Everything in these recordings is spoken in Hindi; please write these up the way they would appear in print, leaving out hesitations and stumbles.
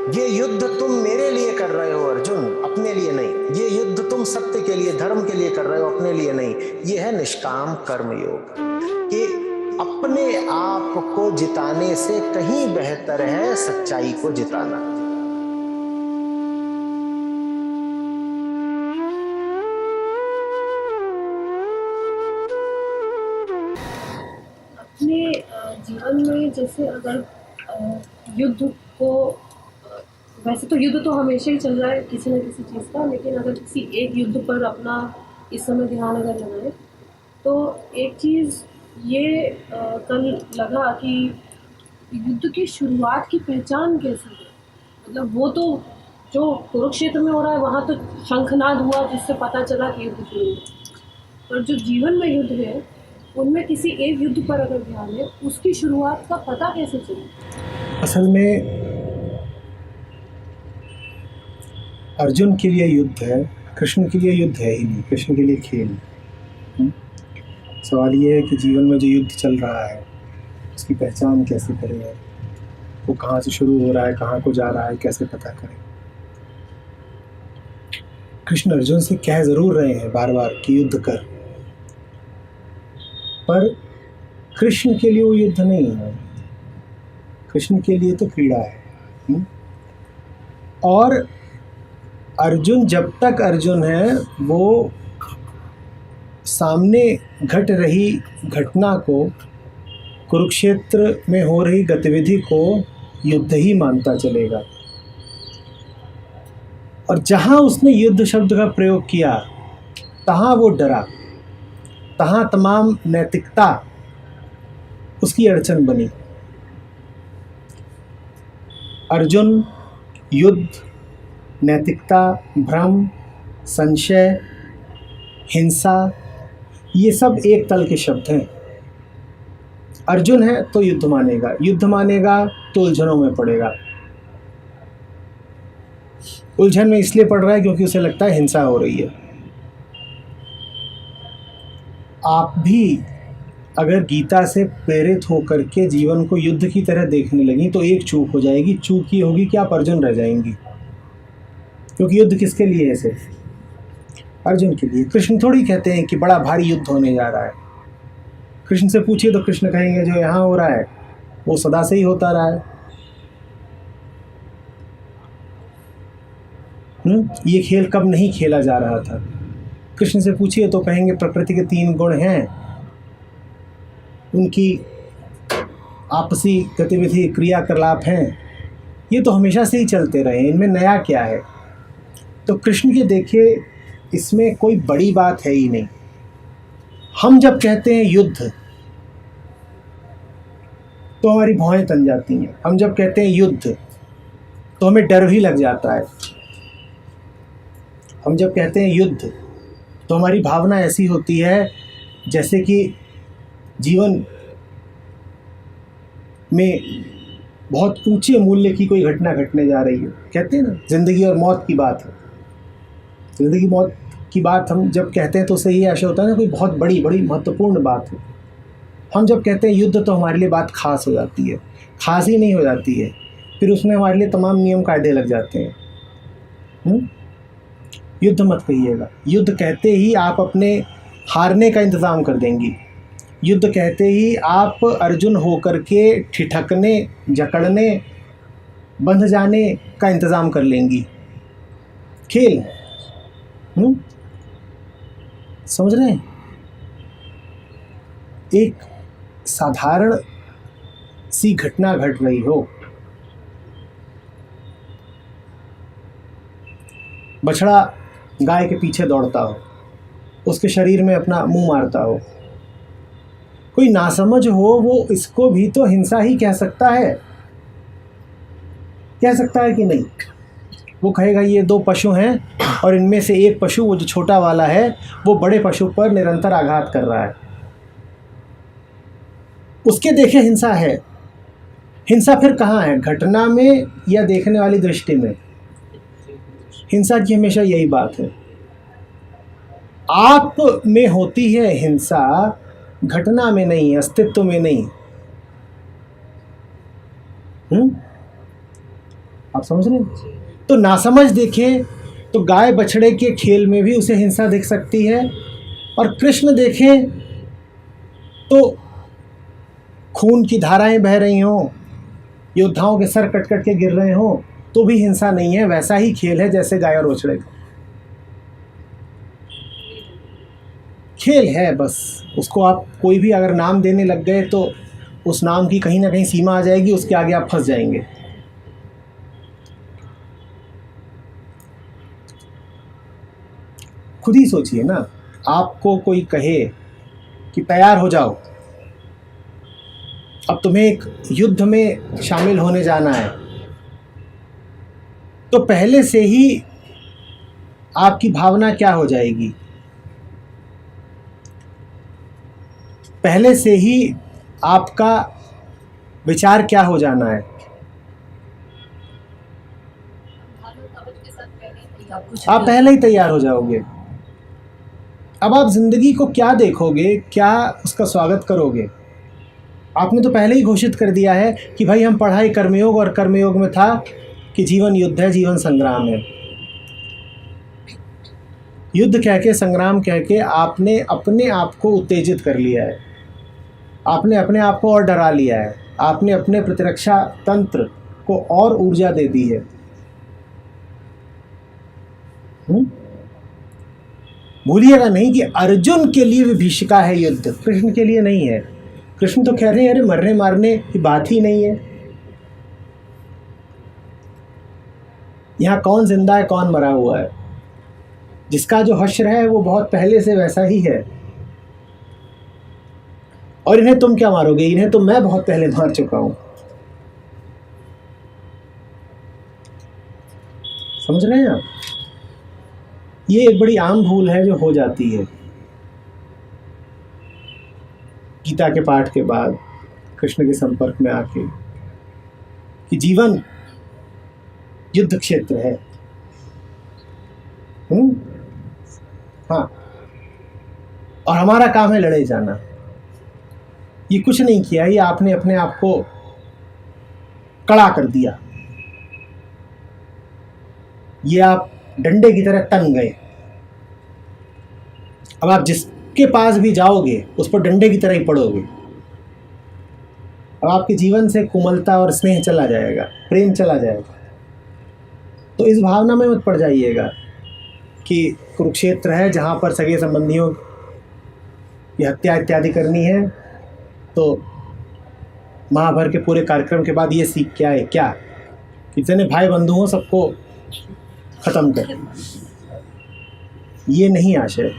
ये युद्ध तुम मेरे लिए कर रहे हो अर्जुन, अपने लिए नहीं। ये युद्ध तुम सत्य के लिए, धर्म के लिए कर रहे हो, अपने लिए नहीं। ये है निष्काम कर्म योग, कि अपने आप को जिताने से कहीं बेहतर है सच्चाई को जिताना। अपने जीवन में जैसे अगर युद्ध को, वैसे तो युद्ध तो हमेशा ही चल रहा है किसी न किसी चीज़ का, लेकिन अगर किसी एक युद्ध पर अपना इस समय ध्यान अगर लगाए तो एक चीज़ ये कल लगा कि युद्ध की शुरुआत की पहचान कैसे है। मतलब वो तो जो कुरुक्षेत्र में हो रहा है वहाँ तो शंखनाद हुआ जिससे पता चला कि युद्ध शुरू है, और जो जीवन में युद्ध है उनमें किसी एक युद्ध पर अगर ध्यान है उसकी शुरुआत का पता कैसे चले। असल में अर्जुन के लिए युद्ध है, कृष्ण के लिए युद्ध है ही नहीं, कृष्ण के लिए खेल। सवाल ये है कि जीवन में जो युद्ध चल रहा है उसकी पहचान कैसे करें, वो कहाँ से शुरू हो रहा है, कहाँ को जा रहा है, कैसे पता करें। कृष्ण अर्जुन से कह जरूर रहे हैं बार बार कि युद्ध कर, पर कृष्ण के लिए वो युद्ध नहीं है, कृष्ण के लिए तो क्रीड़ा है। और अर्जुन जब तक अर्जुन है वो सामने घट रही घटना को, कुरुक्षेत्र में हो रही गतिविधि को युद्ध ही मानता चलेगा। और जहाँ उसने युद्ध शब्द का प्रयोग किया तहाँ वो डरा, तहाँ तमाम नैतिकता उसकी अड़चन बनी। अर्जुन युद्ध, नैतिकता, भ्रम, संशय, हिंसा, ये सब एक तल के शब्द हैं। अर्जुन है तो युद्ध मानेगा, युद्ध मानेगा तो उलझनों में पड़ेगा। उलझन में इसलिए पड़ रहा है क्योंकि उसे लगता है हिंसा हो रही है। आप भी अगर गीता से प्रेरित होकर के जीवन को युद्ध की तरह देखने लगी तो एक चूक हो जाएगी। चूक ये होगी कि आप अर्जुन रह जाएंगी, क्योंकि युद्ध किसके लिए है? सिर्फ अर्जुन के लिए। कृष्ण थोड़ी कहते हैं कि बड़ा भारी युद्ध होने जा रहा है। कृष्ण से पूछिए तो कृष्ण कहेंगे जो यहाँ हो रहा है वो सदा से ही होता रहा है। ये खेल कब नहीं खेला जा रहा था? कृष्ण से पूछिए तो कहेंगे प्रकृति के 3 गुण हैं, उनकी आपसी गतिविधि, क्रियाकलाप हैं, ये तो हमेशा से ही चलते रहे, इनमें नया क्या है? तो कृष्ण के देखिए इसमें कोई बड़ी बात है ही नहीं। हम जब कहते हैं युद्ध तो हमारी भौहें तन जाती हैं। हम जब कहते हैं युद्ध तो हमें डर भी लग जाता है। हम जब कहते हैं युद्ध तो हमारी भावना ऐसी होती है जैसे कि जीवन में बहुत ऊंचे मूल्य की कोई घटना घटने जा रही है। कहते हैं ना, जिंदगी और मौत की बात है। जिंदगी मौत की बात हम जब कहते हैं तो उससे ये आशा होता है ना कोई बहुत बड़ी महत्वपूर्ण बात है। हम जब कहते हैं युद्ध तो हमारे लिए बात खास हो जाती है। खास ही नहीं हो जाती है, फिर उसमें हमारे लिए तमाम नियम कायदे लग जाते हैं। युद्ध मत कहिएगा। युद्ध कहते ही आप अपने हारने का इंतज़ाम कर देंगी। युद्ध कहते ही आप अर्जुन होकर के ठिठकने, जकड़ने, बंध जाने का इंतज़ाम कर लेंगी। खेल है। समझ रहे हैं? एक साधारण सी घटना घट रही हो, बछड़ा गाय के पीछे दौड़ता हो, उसके शरीर में अपना मुंह मारता हो, कोई नासमझ हो वो इसको भी तो हिंसा ही कह सकता है। कह सकता है कि नहीं? वो कहेगा ये 2 पशु हैं और इनमें से एक पशु, वो जो छोटा वाला है, वो बड़े पशु पर निरंतर आघात कर रहा है। उसके देखे हिंसा है। हिंसा फिर कहाँ है? घटना में या देखने वाली दृष्टि में? हिंसा की हमेशा यही बात है। आप में होती है हिंसा, घटना में नहीं, अस्तित्व में नहीं। आप समझ रहे हैं? तो नासमझ देखें तो गाय बछड़े के खेल में भी उसे हिंसा दिख सकती है, और कृष्ण देखें तो खून की धाराएं बह रही हों, योद्धाओं के सर कट कट के गिर रहे हों, तो भी हिंसा नहीं है। वैसा ही खेल है जैसे गाय और बछड़े का खेल है। बस उसको आप कोई भी अगर नाम देने लग गए तो उस नाम की कहीं ना कहीं सीमा आ जाएगी, उसके आगे आप फंस जाएंगे। खुद ही सोचिए ना, आपको कोई कहे कि तैयार हो जाओ, अब तुम्हें एक युद्ध में शामिल होने जाना है, तो पहले से ही आपकी भावना क्या हो जाएगी? पहले से ही आपका विचार क्या हो जाना है? आप पहले ही तैयार हो जाओगे। अब आप जिंदगी को क्या देखोगे, क्या उसका स्वागत करोगे? आपने तो पहले ही घोषित कर दिया है कि भाई हम पढ़ाई कर्मयोग, और कर्मयोग में था कि जीवन युद्ध है, जीवन संग्राम है। युद्ध कह के, संग्राम कह के आपने अपने आप को उत्तेजित कर लिया है, आपने अपने आप को और डरा लिया है, आपने अपने प्रतिरक्षा तंत्र को और ऊर्जा दे दी है। भूलिएगा नहीं कि अर्जुन के लिए विभीषिका है युद्ध, कृष्ण के लिए नहीं है। कृष्ण तो कह रहे हैं अरे मरने मारने की बात ही नहीं है, यहाँ कौन जिंदा है कौन मरा हुआ है, जिसका जो हश्र है वो बहुत पहले से वैसा ही है, और इन्हें तुम क्या मारोगे, इन्हें तो मैं बहुत पहले मार चुका हूं। समझ रहे हैं आप? ये एक बड़ी आम भूल है जो हो जाती है गीता के पाठ के बाद, कृष्ण के संपर्क में आके, कि जीवन युद्ध क्षेत्र है। हाँ, और हमारा काम है लड़े जाना। ये कुछ नहीं किया, ये आपने अपने आप को कड़ा कर दिया, ये आप डंडे की तरह तन गए। अब आप जिसके पास भी जाओगे उस पर डंडे की तरह ही पड़ोगे। अब आपके जीवन से कोमलता और स्नेह चला जाएगा, प्रेम चला जाएगा। तो इस भावना में मत पड़ जाइएगा कि कुरुक्षेत्र है जहाँ पर सगे संबंधियों की हत्या इत्यादि करनी है, तो महाभारत के पूरे कार्यक्रम के बाद ये सीख क्या है, क्या कि जितने भाई बंधु हो सबको खत्म कर। ये नहीं आशय।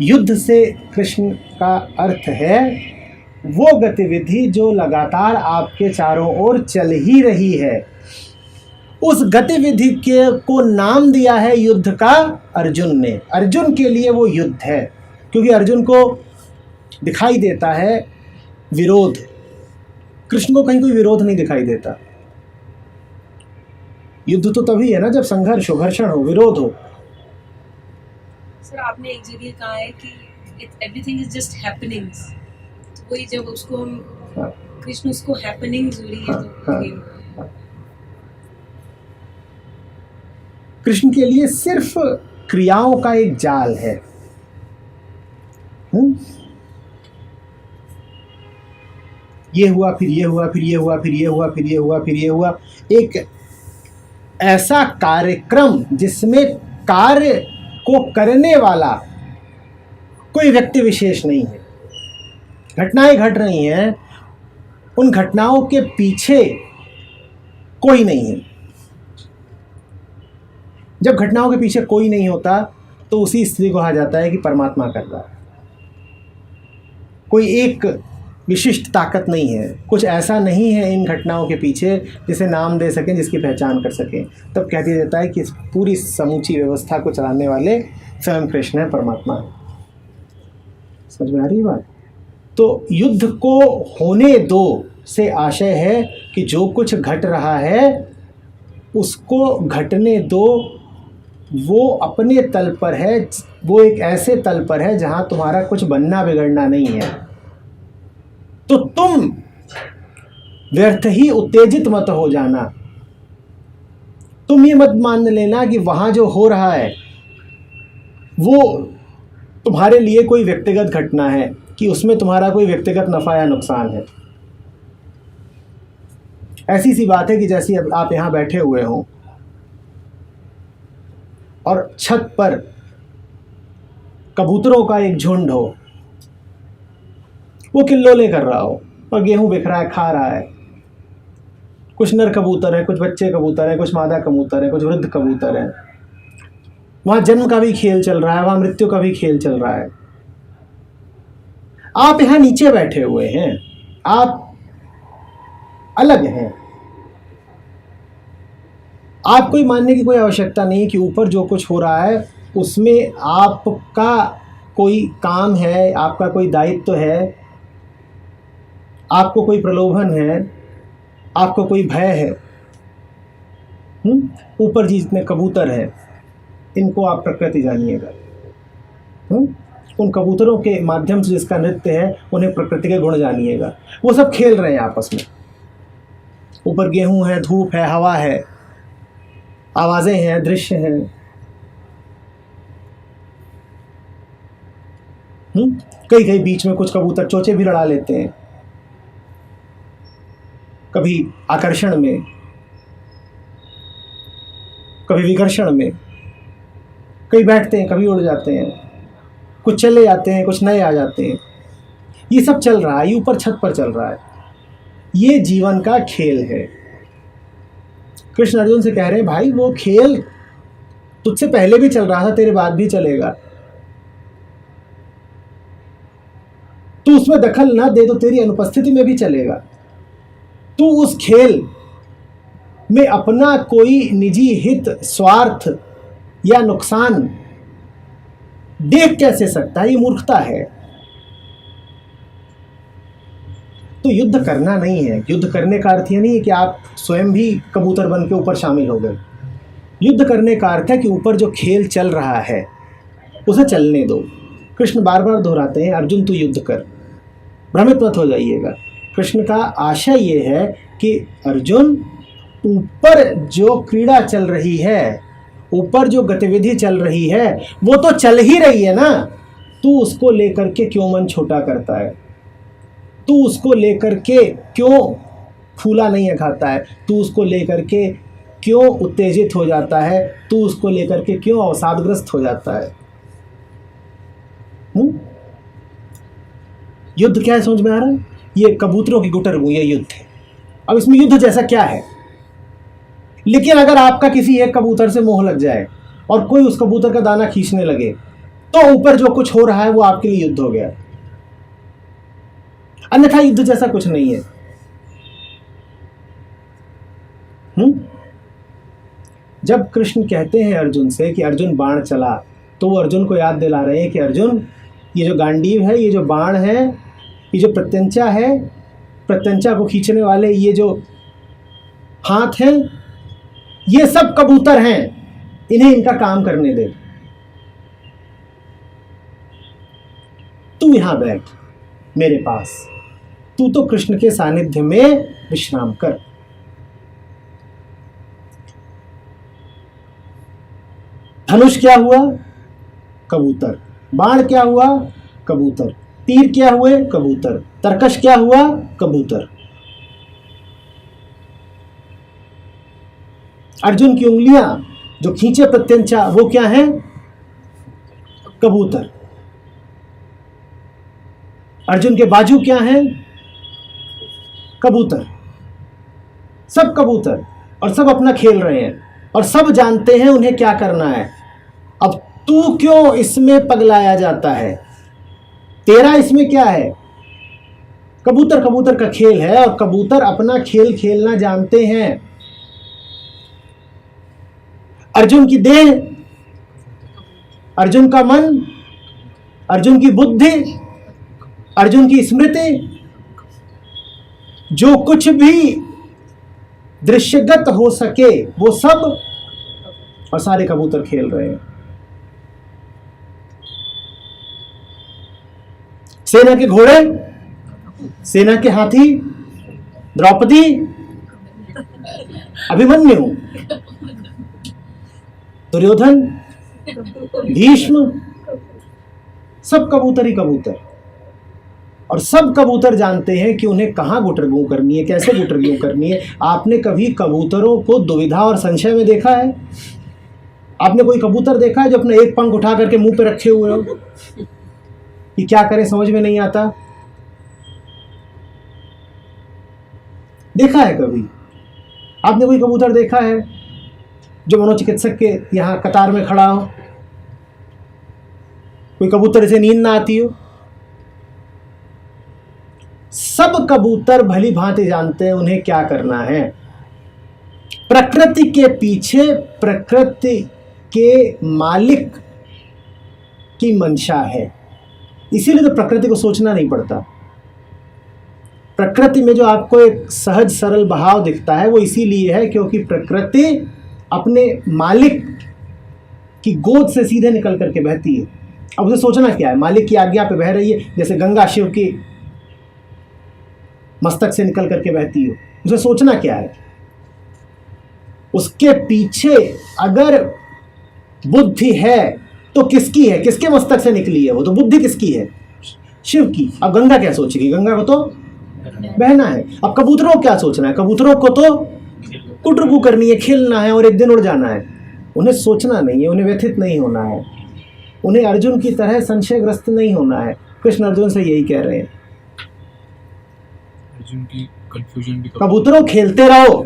युद्ध से कृष्ण का अर्थ है वो गतिविधि जो लगातार आपके चारों ओर चल ही रही है। उस गतिविधि के को नाम दिया है युद्ध का अर्जुन ने। अर्जुन के लिए वो युद्ध है, क्योंकि अर्जुन को दिखाई देता है विरोध। कृष्ण को कहीं कोई विरोध नहीं दिखाई देता। युद्ध तो तभी है ना जब संघर्ष हो, घर्षण हो, विरोध हो। सर आपने एक जगह कहा है कि एवरीथिंग इज जस्ट हैपनिंग्स, वही जब उसको हम कृष्ण उसको हैपनिंग जुड़ी है तो कृष्ण के लिए सिर्फ क्रियाओं का एक जाल है। ये हुआ, फिर ये हुआ, फिर ये हुआ, फिर ये हुआ, फिर ये हुआ, फिर ये हुआ। एक ऐसा कार्यक्रम जिसमें कार्य को करने वाला कोई व्यक्ति विशेष नहीं है। घटनाएं घट रही हैं, उन घटनाओं के पीछे कोई नहीं है। जब घटनाओं के पीछे कोई नहीं होता तो उसी स्थिति को कहा जाता है कि परमात्मा कर रहा है। कोई एक विशिष्ट ताकत नहीं है, कुछ ऐसा नहीं है इन घटनाओं के पीछे जिसे नाम दे सकें, जिसकी पहचान कर सकें। तब कह दिया जाता है कि इस पूरी समूची व्यवस्था को चलाने वाले स्वयं कृष्ण है, परमात्मा है। समझ में आ रही बात? तो युद्ध को होने दो से आशय है कि जो कुछ घट रहा है उसको घटने दो। वो अपने तल पर है, वो एक ऐसे तल पर है जहां तुम्हारा कुछ बनना बिगड़ना नहीं है। तो तुम व्यर्थ ही उत्तेजित मत हो जाना तुम ये मत मान लेना कि वहां जो हो रहा है वो तुम्हारे लिए कोई व्यक्तिगत घटना है, कि उसमें तुम्हारा कोई व्यक्तिगत नफा या नुकसान है। ऐसी सी बात है कि जैसे अब आप यहां बैठे हुए हो और छत पर कबूतरों का एक झुंड हो, वो किल्लोले कर रहा हो और गेहूं बिख रहा है, खा रहा है। कुछ नर कबूतर है, कुछ बच्चे कबूतर है, कुछ मादा कबूतर है, कुछ वृद्ध कबूतर है। वहां जन्म का भी खेल चल रहा है, वहां मृत्यु का भी खेल चल रहा है। आप यहां नीचे बैठे हुए हैं, आप अलग हैं। आपको ही मानने की कोई आवश्यकता नहीं कि ऊपर जो कुछ हो रहा है उसमें आपका कोई काम है, आपका कोई दायित्व है, आपको कोई प्रलोभन है, आपको कोई भय है। ऊपर जितने कबूतर हैं इनको आप प्रकृति जानिएगा। उन कबूतरों के माध्यम से जिसका नृत्य है उन्हें प्रकृति के गुण जानिएगा। वो सब खेल रहे हैं आपस में। ऊपर गेहूं है, धूप है, हवा है, आवाजें हैं, दृश्य हैं। कई कई बीच में कुछ कबूतर चोचे भी लड़ा लेते हैं, कभी आकर्षण में, कभी विकर्षण में। कई बैठते हैं, कभी उड़ जाते हैं, कुछ चले जाते हैं, कुछ नए आ जाते हैं। ये सब चल रहा है, ये ऊपर छत पर चल रहा है। ये जीवन का खेल है। कृष्ण अर्जुन से कह रहे हैं, भाई वो खेल तुझसे पहले भी चल रहा था, तेरे बाद भी चलेगा। तू उसमें दखल ना दे तो तेरी अनुपस्थिति में भी चलेगा। तू उस खेल में अपना कोई निजी हित, स्वार्थ या नुकसान देख कैसे सकता है? ये मूर्खता है। तो युद्ध करना नहीं है। युद्ध करने का अर्थ ये नहीं है कि आप स्वयं भी कबूतर बन के ऊपर शामिल हो गए। युद्ध करने का अर्थ है कि ऊपर जो खेल चल रहा है उसे चलने दो। कृष्ण बार बार दोहराते हैं, अर्जुन तू युद्ध कर, भ्रमित मत हो जाइएगा। कृष्ण का आशय ये है कि अर्जुन, ऊपर जो क्रीड़ा चल रही है, ऊपर जो गतिविधि चल रही है, वो तो चल ही रही है ना। तू उसको लेकर के क्यों मन छोटा करता है? तू उसको लेकर के क्यों फूला नहीं खाता है? तू उसको लेकर के क्यों उत्तेजित हो जाता है? तू उसको लेकर के क्यों अवसादग्रस्त हो जाता है? युद्ध क्या है, समझ में आ रहा है? ये कबूतरों की गुटरगू, ये युद्ध है। अब इसमें युद्ध जैसा क्या है? लेकिन अगर आपका किसी एक कबूतर से मोह लग जाए और कोई उस कबूतर का दाना खींचने लगे, तो ऊपर जो कुछ हो रहा है वो आपके लिए युद्ध हो गया। अन्यथा युद्ध जैसा कुछ नहीं है। जब कृष्ण कहते हैं अर्जुन से कि अर्जुन बाण चला, तो वो अर्जुन को याद दिला रहे हैं कि अर्जुन, ये जो गांडीव है, ये जो बाण है, ये जो प्रत्यंचा है, प्रत्यंचा को खींचने वाले ये जो हाथ हैं, ये सब कबूतर हैं। इन्हें इनका काम करने दे। तू यहां बैठ मेरे पास, तू तो कृष्ण के सानिध्य में विश्राम कर। धनुष क्या हुआ? कबूतर। बाण क्या हुआ? कबूतर। तीर क्या हुए? कबूतर। तरकश क्या हुआ? कबूतर। अर्जुन की उंगलियां जो खींचे प्रत्यंचा, वो क्या है? कबूतर। अर्जुन के बाजू क्या हैं? कबूतर। सब कबूतर, और सब अपना खेल रहे हैं, और सब जानते हैं उन्हें क्या करना है। अब तू क्यों इसमें पगलाया जाता है? तेरा इसमें क्या है? कबूतर कबूतर का खेल है, और कबूतर अपना खेल खेलना जानते हैं। अर्जुन की देह, अर्जुन का मन, अर्जुन की बुद्धि, अर्जुन की स्मृति, जो कुछ भी दृश्यगत हो सके वो सब, और सारे कबूतर खेल रहे हैं। सेना के घोड़े, सेना के हाथी, द्रौपदी, अभिमन्यु, दुर्योधन, भीष्म, सब कबूतर ही कबूतर। और सब कबूतर जानते हैं कि उन्हें कहाँ गुटरगू करनी है, कैसे गुटरगू करनी है। आपने कभी कबूतरों को दुविधा और संशय में देखा है? आपने कोई कबूतर देखा है जो अपना एक पंख उठा करके मुंह पे रखे हुए हो कि क्या करें, समझ में नहीं आता? देखा है कभी? आपने कोई कबूतर देखा है जो मनोचिकित्सक के यहाँ कतार में खड़ा हो? कोई कबूतर से नींद ना आती हो? सब कबूतर भली भांति जानते हैं उन्हें क्या करना है। प्रकृति के पीछे प्रकृति के मालिक की मंशा है, इसीलिए तो प्रकृति को सोचना नहीं पड़ता। प्रकृति में जो आपको एक सहज सरल बहाव दिखता है वो इसीलिए है क्योंकि प्रकृति अपने मालिक की गोद से सीधे निकल करके बहती है। अब उसे सोचना क्या है? मालिक की आज्ञा पे बह रही है, जैसे गंगा शिव की मस्तक से निकल करके बहती हो। उसे सोचना क्या है? उसके पीछे अगर बुद्धि है तो किसकी है? किसके मस्तक से निकली है वो? तो बुद्धि किसकी है? शिव की। अब गंगा क्या सोचेगी? गंगा को तो बहना है। अब कबूतरों को क्या सोचना है? कबूतरों को तो कुटरगू करनी है, खेलना है और एक दिन उड़ जाना है। उन्हें सोचना नहीं है, उन्हें व्यथित नहीं होना है, उन्हें अर्जुन की तरह संशयग्रस्त नहीं होना है। कृष्ण अर्जुन से यही कह रहे हैं, अर्जुन की कंफ्यूजन भी कबूतरों खेलते रहो,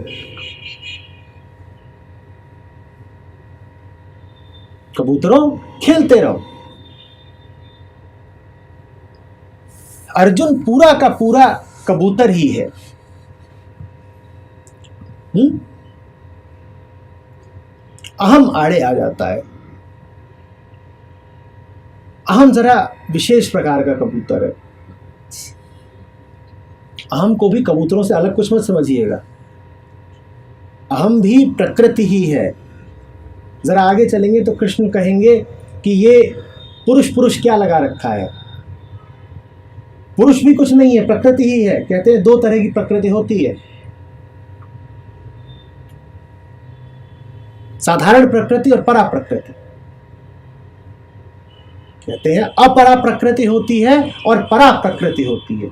कबूतरों खेलते रहो। अर्जुन पूरा का पूरा कबूतर ही है। अहम आड़े आ जाता है। अहम जरा विशेष प्रकार का कबूतर है। अहम को भी कबूतरों से अलग कुछ मत समझिएगा। अहम भी प्रकृति ही है। जरा आगे चलेंगे तो कृष्ण कहेंगे कि ये पुरुष पुरुष क्या लगा रखा है। पुरुष भी कुछ नहीं है, प्रकृति ही है। कहते हैं दो तरह की प्रकृति होती है, साधारण प्रकृति और परा प्रकृति। कहते हैं अपरा प्रकृति होती है और परा प्रकृति होती है।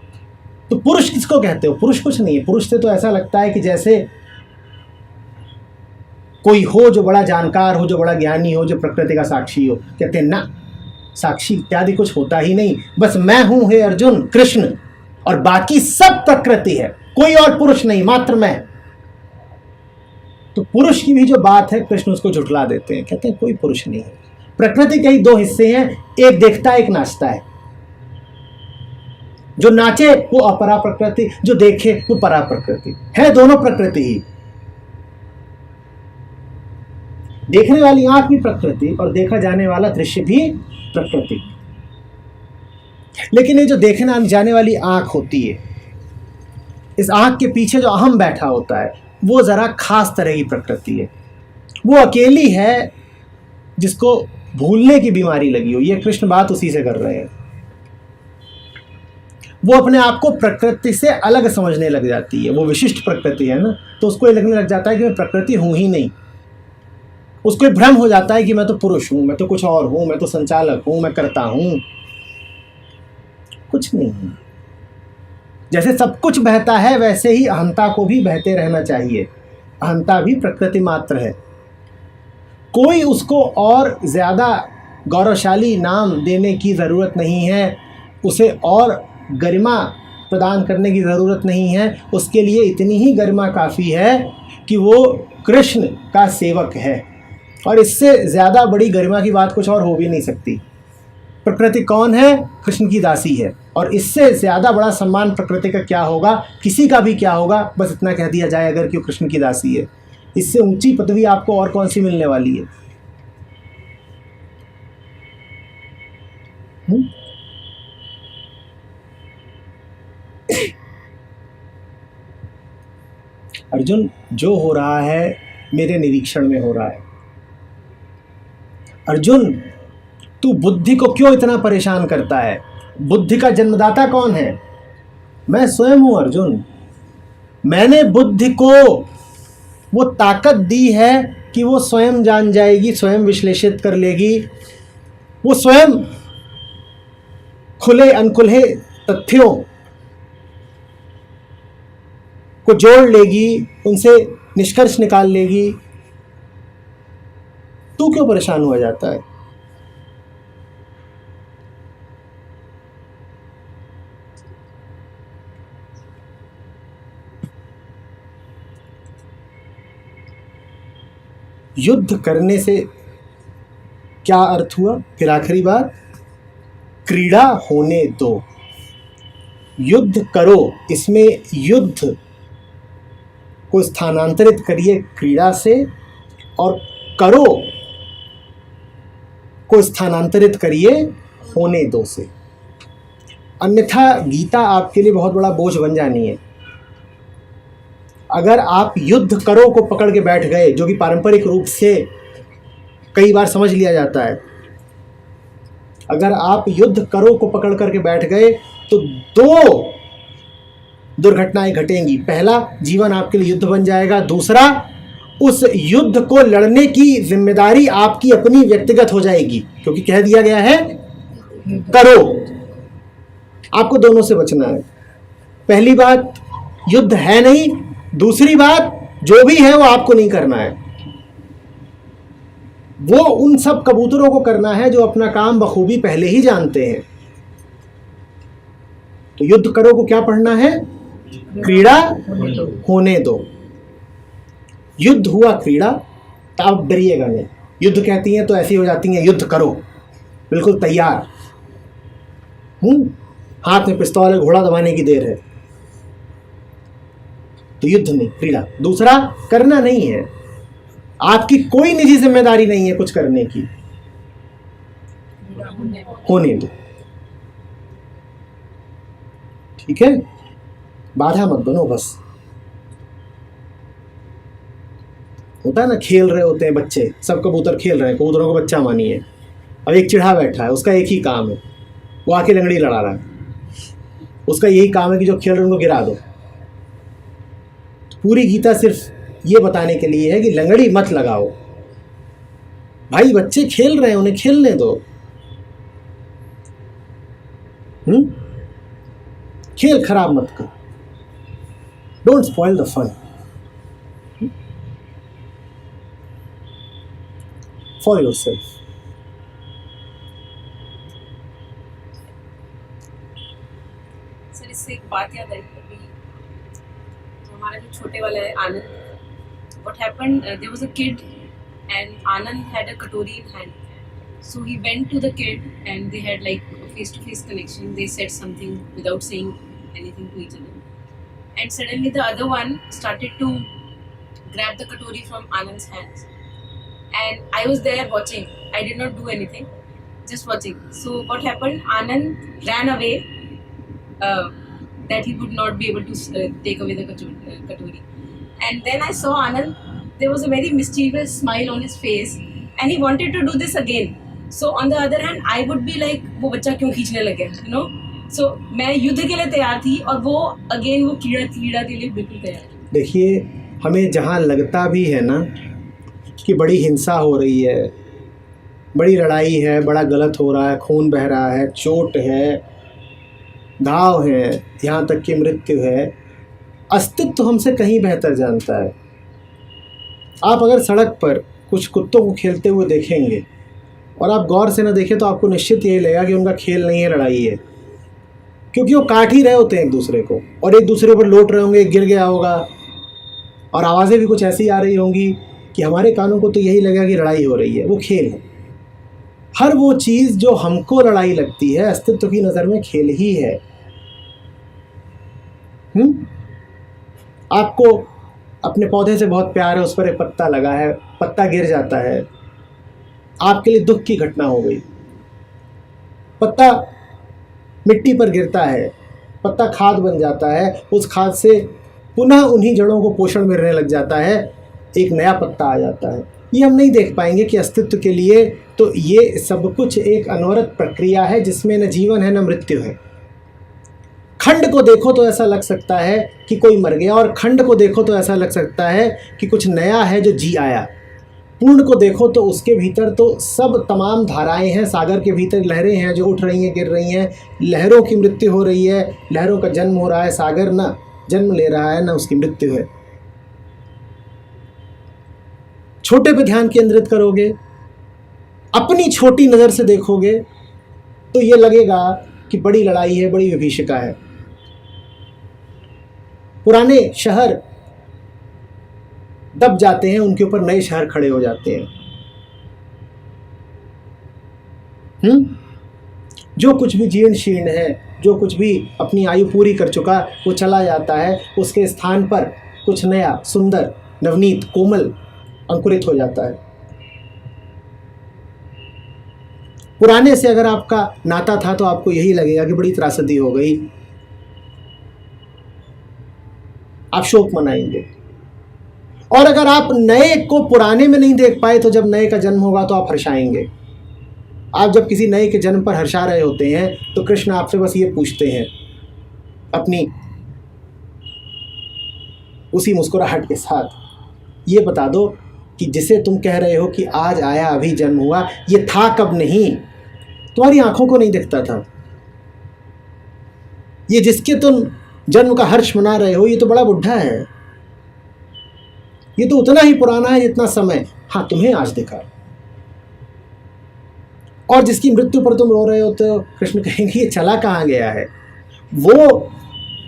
तो पुरुष किसको कहते हो? पुरुष कुछ नहीं है। पुरुष से तो ऐसा लगता है कि जैसे कोई हो जो बड़ा जानकार हो, जो बड़ा ज्ञानी हो, जो प्रकृति का साक्षी हो। कहते हैं ना, साक्षी इत्यादि कुछ होता ही नहीं, बस मैं हूं हे अर्जुन, कृष्ण, और बाकी सब प्रकृति है, कोई और पुरुष नहीं, मात्र मैं। तो पुरुष की भी जो बात है कृष्ण उसको झुठला देते हैं। कहते हैं कोई पुरुष नहीं है। प्रकृति के ही दो हिस्से हैं, एक देखता है, एक नाचता है। जो नाचे वो अपरा प्रकृति, जो देखे वो परा प्रकृति है। दोनों प्रकृति ही। देखने वाली आंख भी प्रकृति और देखा जाने वाला दृश्य भी प्रकृति। लेकिन ये जो देखने जाने वाली आंख होती है, इस आंख के पीछे जो अहम बैठा होता है वो जरा खास तरह की प्रकृति है। वो अकेली है जिसको भूलने की बीमारी लगी हो। ये कृष्ण बात उसी से कर रहे हैं। वो अपने आप को प्रकृति से अलग समझने लग जाती है। वो विशिष्ट प्रकृति है ना, तो उसको ये लगने लग जाता है कि मैं प्रकृति हूं ही नहीं। उसको भ्रम हो जाता है कि मैं तो पुरुष हूं, मैं तो कुछ और हूं, मैं तो संचालक हूं, मैं करता हूं। कुछ नहीं। जैसे सब कुछ बहता है वैसे ही अहंता को भी बहते रहना चाहिए। अहंता भी प्रकृति मात्र है। कोई उसको और ज्यादा गौरवशाली नाम देने की ज़रूरत नहीं है, उसे और गरिमा प्रदान करने की ज़रूरत नहीं है। उसके लिए इतनी ही गरिमा काफ़ी है कि वो कृष्ण का सेवक है, और इससे ज़्यादा बड़ी गरिमा की बात कुछ और हो भी नहीं सकती। प्रकृति कौन है? कृष्ण की दासी है, और इससे ज़्यादा बड़ा सम्मान प्रकृति का क्या होगा, किसी का भी क्या होगा। बस इतना कह दिया जाए अगर कि वो कृष्ण की दासी है। इससे ऊंची पदवी आपको और कौन सी मिलने वाली है? अर्जुन, जो हो रहा है मेरे निरीक्षण में हो रहा है। अर्जुन, तू बुद्धि को क्यों इतना परेशान करता है? बुद्धि का जन्मदाता कौन है? मैं स्वयं हूं अर्जुन। मैंने बुद्धि को वो ताकत दी है कि वो स्वयं जान जाएगी, स्वयं विश्लेषित कर लेगी, वो स्वयं खुले अनखुले तथ्यों को जोड़ लेगी, उनसे निष्कर्ष निकाल लेगी। तू क्यों परेशान हुआ जाता है? युद्ध करने से क्या अर्थ हुआ? फिर आखिरी बात, क्रीड़ा होने दो। युद्ध करो, इसमें युद्ध को स्थानांतरित करिए क्रीड़ा से, और करो को स्थानांतरित करिए होने दो से। अन्यथा गीता आपके लिए बहुत बड़ा बोझ बन जानी है। अगर आप युद्ध करो को पकड़ के बैठ गए, जो कि पारंपरिक रूप से कई बार समझ लिया जाता है, अगर आप युद्ध करो को पकड़ करके बैठ गए तो दो दुर्घटनाएं घटेंगी। पहला, जीवन आपके लिए युद्ध बन जाएगा। दूसरा, उस युद्ध को लड़ने की जिम्मेदारी आपकी अपनी व्यक्तिगत हो जाएगी, क्योंकि कह दिया गया है करो। आपको दोनों से बचना है। पहली बात, युद्ध है नहीं। दूसरी बात, जो भी है वो आपको नहीं करना है, वो उन सब कबूतरों को करना है जो अपना काम बखूबी पहले ही जानते हैं। तो युद्ध करो को क्या पढ़ना है? क्रीड़ा होने दो। युद्ध हुआ क्रीड़ा, तो आप डरिएगा नहीं। युद्ध कहती हैं तो ऐसी हो जाती हैं, युद्ध करो, बिल्कुल तैयार, हाथ में पिस्तौल है, घोड़ा दबाने की देर है। तो युद्ध नहीं, क्रीड़ा। दूसरा, करना नहीं है, आपकी कोई निजी जिम्मेदारी नहीं है कुछ करने की, होने दो। ठीक है, बाधा मत बनो। बस होता है ना, खेल रहे होते हैं बच्चे, सब कबूतर खेल रहे हैं, कबूतरों को बच्चा मानिए। अब एक चिढ़ा बैठा है, उसका एक ही काम है, वो आके लंगड़ी लड़ा रहा है। उसका यही काम है कि जो खेल रहे हैं उनको गिरा दो। पूरी गीता सिर्फ ये बताने के लिए है कि लंगड़ी मत लगाओ भाई, बच्चे खेल रहे हैं, उन्हें खेलने दो। खेल खराब मत कर, don't spoil the fun for yourself. Sir, इससे एक बात याद आई अभी, तो हमारा जो छोटे वाला है आनंद, what happened, there was a kid and Anand had a katori in hand, so he went to the kid and they had like a face-to-face connection. They said something without saying anything to each other, and suddenly the other one started to grab the katori from Anand's hands, and I was there watching. I did not do anything, just watching. So what happened, Anand ran away, that he would not be able to take away the katori. And then I saw Anand, there was a very mischievous smile on his face and he wanted to do this again. So on the other hand, I would be like, वो बच्चा क्यों खींचने लगे, you know? So मैं युद्ध के लिए तैयार थी और वो अगेन वो कीड़ा के लिए बिल्कुल तैयार थी। देखिए, हमें जहाँ लगता भी है ना कि बड़ी हिंसा हो रही है, बड़ी लड़ाई है, बड़ा गलत हो रहा है, खून बह रहा है, चोट है, घाव है, यहाँ तक कि मृत्यु है, अस्तित्व हमसे कहीं बेहतर जानता है। आप अगर सड़क पर कुछ कुत्तों को खेलते हुए देखेंगे और आप गौर से ना देखें तो आपको निश्चित यही लगेगा कि उनका खेल नहीं है, लड़ाई है, क्योंकि वो काट ही रहे होते हैं एक दूसरे को और एक दूसरे पर लौट रहे होंगे, गिर गया होगा और आवाज़ें भी कुछ ऐसी आ रही होंगी कि हमारे कानों को तो यही लगेगा कि लड़ाई हो रही है। वो खेल है। हर वो चीज़ जो हमको लड़ाई लगती है अस्तित्व की नज़र में खेल ही है। आपको अपने पौधे से बहुत प्यार है, उस पर एक पत्ता लगा है, पत्ता गिर जाता है, आपके लिए दुख की घटना हो गई। पत्ता मिट्टी पर गिरता है, पत्ता खाद बन जाता है, उस खाद से पुनः उन्हीं जड़ों को पोषण मिलने लग जाता है, एक नया पत्ता आ जाता है। ये हम नहीं देख पाएंगे कि अस्तित्व के लिए तो ये सब कुछ एक अनवरत प्रक्रिया है जिसमें न जीवन है न मृत्यु है। खंड को देखो तो ऐसा लग सकता है कि कोई मर गया और खंड को देखो तो ऐसा लग सकता है कि कुछ नया है जो जी आया। पूर्ण को देखो तो उसके भीतर तो सब तमाम धाराएं हैं, सागर के भीतर लहरें हैं जो उठ रही हैं, गिर रही हैं, लहरों की मृत्यु हो रही है, लहरों का जन्म हो रहा है। सागर ना जन्म ले रहा है ना उसकी मृत्यु है। छोटे पे ध्यान केंद्रित करोगे, अपनी छोटी नज़र से देखोगे तो ये लगेगा कि बड़ी लड़ाई है, बड़ी विभीषिका है। पुराने शहर दब जाते हैं, उनके ऊपर नए शहर खड़े हो जाते हैं। जो कुछ भी जीर्ण शीर्ण है, जो कुछ भी अपनी आयु पूरी कर चुका, वो चला जाता है, उसके स्थान पर कुछ नया, सुंदर, नवनीत, कोमल अंकुरित हो जाता है। पुराने से अगर आपका नाता था तो आपको यही लगेगा कि बड़ी त्रासदी हो गई, आप शोक मनाएंगे। और अगर आप नए को पुराने में नहीं देख पाए तो जब नए का जन्म होगा तो आप हर्षाएंगे। आप जब किसी नए के जन्म पर हर्षा रहे होते हैं तो कृष्ण आपसे बस ये पूछते हैं अपनी उसी मुस्कुराहट के साथ, ये बता दो कि जिसे तुम कह रहे हो कि आज आया, अभी जन्म हुआ, ये था कब? नहीं, तुम्हारी आंखों को नहीं दिखता था। ये जिसके तुम जन्म का हर्ष मना रहे हो ये तो बड़ा बुढ़ा है, ये तो उतना ही पुराना है जितना समय हाँ तुम्हें आज दिखा। और जिसकी मृत्यु पर तुम रो रहे हो तो कृष्ण कहेंगे ये चला कहाँ गया है। वो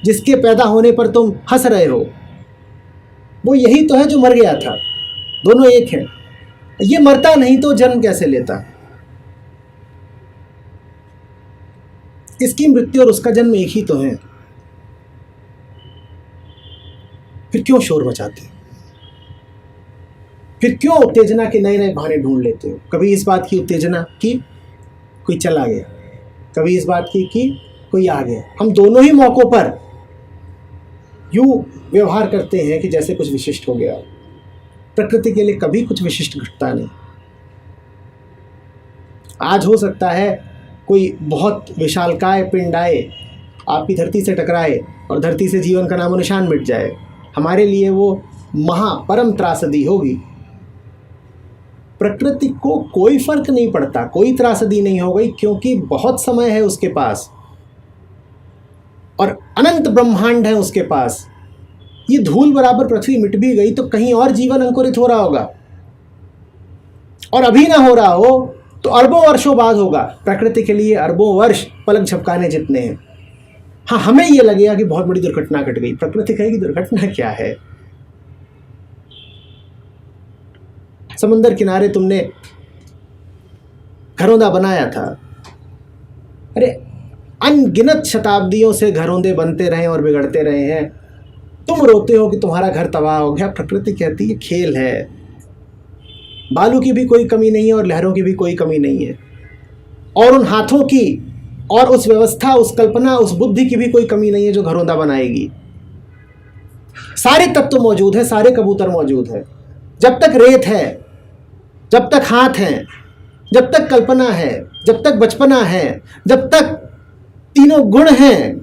जिसके पैदा होने पर तुम हंस रहे हो वो यही तो है जो मर गया था, दोनों एक हैं। ये मरता नहीं तो जन्म कैसे लेता? इसकी मृत्यु और उसका जन्म एक ही तो है, फिर क्यों शोर मचाते? फिर क्यों उत्तेजना के नए नए बहाने ढूंढ लेते हो? कभी इस बात की उत्तेजना की कोई चला गया, कभी इस बात की कोई आ गया। हम दोनों ही मौकों पर यूं व्यवहार करते हैं कि जैसे कुछ विशिष्ट हो गया। प्रकृति के लिए कभी कुछ विशिष्ट घटता नहीं। आज हो सकता है कोई बहुत विशालकाय पिंड आए, आपकी धरती से टकराए और धरती से जीवन का नामो निशान मिट जाए। हमारे लिए वो महा परम त्रासदी होगी। प्रकृति को कोई फर्क नहीं पड़ता, कोई त्रासदी नहीं हो गई, क्योंकि बहुत समय है उसके पास और अनंत ब्रह्मांड है उसके पास। ये धूल बराबर पृथ्वी मिट भी गई तो कहीं और जीवन अंकुरित हो रहा होगा, और अभी ना हो रहा हो तो अरबों वर्षों बाद होगा। प्रकृति के लिए अरबों वर्ष पलक झपकाने जितने हैं। हाँ, हमें ये लगेगा कि बहुत बड़ी दुर्घटना घट गई, प्रकृति कहेगी दुर्घटना क्या है? समुंदर किनारे तुमने घरौंदा बनाया था, अरे अनगिनत शताब्दियों से घरौंदे बनते रहे और बिगड़ते रहे हैं। तुम रोते हो कि तुम्हारा घर तबाह हो गया, प्रकृति कहती है खेल है, बालू की भी कोई कमी नहीं है और लहरों की भी कोई कमी नहीं है, और उन हाथों की और उस व्यवस्था, उस कल्पना, उस बुद्धि की भी कोई कमी नहीं है जो घरौंदा बनाएगी। सारे तत्व मौजूद है, सारे कबूतर मौजूद है। जब तक रेत है, जब तक हाथ हैं, जब तक कल्पना है, जब तक बचपना है, जब तक तीनों गुण हैं,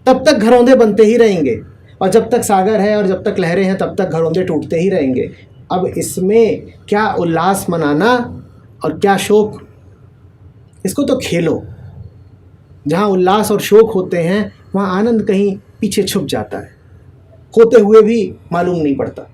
तब तक घरौंदे बनते ही रहेंगे। और जब तक सागर है और जब तक लहरें हैं तब तक घरौंदे टूटते ही रहेंगे। अब इसमें क्या उल्लास मनाना और क्या शोक? इसको तो खेलो। जहाँ उल्लास और शोक होते हैं वहाँ आनंद कहीं पीछे छुप जाता है, होते हुए भी मालूम नहीं पड़ता।